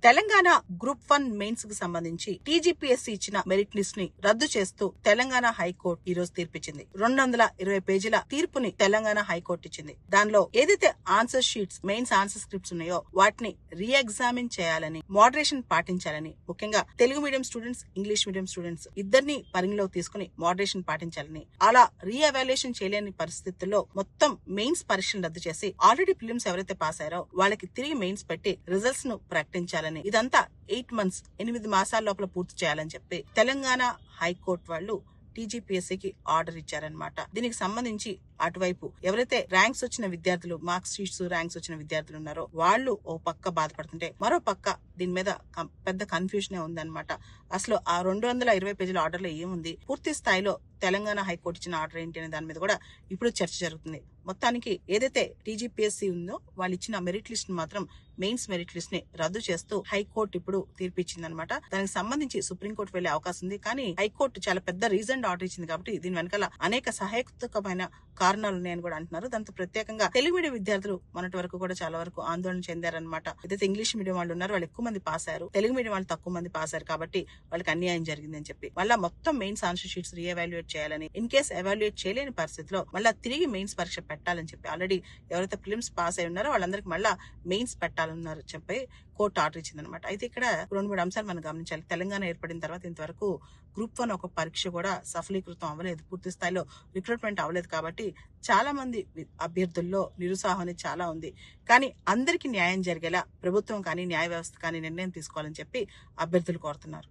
Telangana group 1 mains కు సంబంధించి TGPSC ఇచ్చిన మెరిట్ లిస్ట్ ని రద్దు చేస్తూ తెలంగాణ హైకోర్టు ఈ రోజు తీర్పిచ్చింది. 220 పేజీల తీర్పుని తెలంగాణ హైకోర్టు ఇచ్చింది. దానిలో ఏదైతే answer sheets, mains answer scripts ఉన్నాయో వాటిని రీఎగ్జామిన్ చేయాలని, మోడరేషన్ పాటించాలని, ముఖ్యంగా Telugu medium students, English medium students ఇద్దరిని పరిగణలో తీసుకుని మోడరేషన్ పాటించాలని, అలా రీఎవాల్యుయేషన్ చేయలేని పరిస్థితుల్లో మొత్తం మెయిన్స్ పరీక్షలు రద్దు చేసి ఆల్రెడీ ప్రిలిమ్స్ ఎవరైతే పాస్ అయ్యారో వాళ్ళకి తిరిగి మెయిన్స్ పెట్టి రిజల్ట్స్ ను ప్రకటించాలని, ఇదంతా 8 months 8 మాసాల లోపల పూర్తి చేయాలని చెప్పి తెలంగాణ హైకోర్టు వాళ్ళు టీజీపీఎస్సీకి ఆర్డర్ ఇచ్చారనమాట. దీనికి సంబంధించి అటువైపు ఎవరైతే ర్యాంక్స్ వచ్చిన విద్యార్థులు, మార్క్స్ షీట్స్ ర్యాంక్స్ వచ్చిన విద్యార్థులు ఉన్నారో వాళ్ళు ఓ పక్క బాధపడుతుంటే మరో పక్క దీని మీద పెద్ద కన్ఫ్యూజన్ ఉందన్నమాట. అసలు ఆ 220 పేజీల ఆర్డర్ లో ఏముంది, పూర్తి స్థాయిలో తెలంగాణ హైకోర్టు ఇచ్చిన ఆర్డర్ ఏంటి అనే దాని మీద కూడా ఇప్పుడు చర్చ జరుగుతుంది. మొత్తానికి ఏదైతే టీజీపీఎస్సీ ఉందో వాళ్ళు ఇచ్చిన మెరిట్ లిస్ట్ ని మాత్రం, మెయిన్స్ మెరిట్ లిస్ట్ ని రద్దు చేస్తూ హైకోర్టు ఇప్పుడు తీర్పిచ్చింది అనమాట. దానికి సంబంధించి సుప్రీంకోర్టు వెళ్లే అవకాశం ఉంది. కానీ హైకోర్టు చాలా పెద్ద రీజన్ ఆర్డర్ ఇచ్చింది కాబట్టి దీని వెనకాల అనేక సహాయకమైన కారణాలు ఉన్నాయని కూడా అంటున్నారు. దాంతో ప్రత్యేకంగా తెలుగు మీడియం విద్యార్థులు మొన్నటి వరకు కూడా చాలా వరకు ఆందోళన చెందారనమాట. ఏదైతే ఇంగ్లీష్ మీడియం వాళ్ళు ఉన్నారో వాళ్ళు ఎక్కువ మంది పాస్ అయ్యారు, తెలుగు మీడియం వాళ్ళు తక్కువ మంది పాస్ అయ్యారు కాబట్టి వాళ్ళకి అన్యాయం జరిగిందని చెప్పి మళ్ళీ మొత్తం మెయిన్స్ ఆన్సర్ షీట్స్ రీఎవాల్యుయేట్ చేయాలని, ఇన్ కేస్ ఎవాల్యుయేట్ చేయలేని పరిస్థితిలో మళ్ళీ తిరిగి మెయిన్స్ పరీక్ష పెట్టాలని చెప్పి ఆల్రెడీ ఎవరైతే ప్రిలిమ్స్ పాస్ అయి ఉన్నారో వాళ్ళందరికీ మళ్ళీ మెయిన్స్ పెట్టాలన్నారు చెప్పి కోర్టు ఆర్డర్ ఇచ్చింది అనమాట. అయితే ఇక్కడ 2-3 అంశాలు మనం గమనించాలి. తెలంగాణ ఏర్పడిన తర్వాత ఇంతవరకు గ్రూప్ 1 ఒక పరీక్ష కూడా సఫలీకృతం అవ్వలేదు, పూర్తి స్థాయిలో రిక్రూట్మెంట్ అవ్వలేదు. కాబట్టి చాలా మంది అభ్యర్థుల్లో నిరుత్సాహం అనేది చాలా ఉంది. కానీ అందరికీ న్యాయం జరిగేలా ప్రభుత్వం కానీ న్యాయ వ్యవస్థ కానీ నిర్ణయం తీసుకోవాలని చెప్పి అభ్యర్థులు కోరుతున్నారు.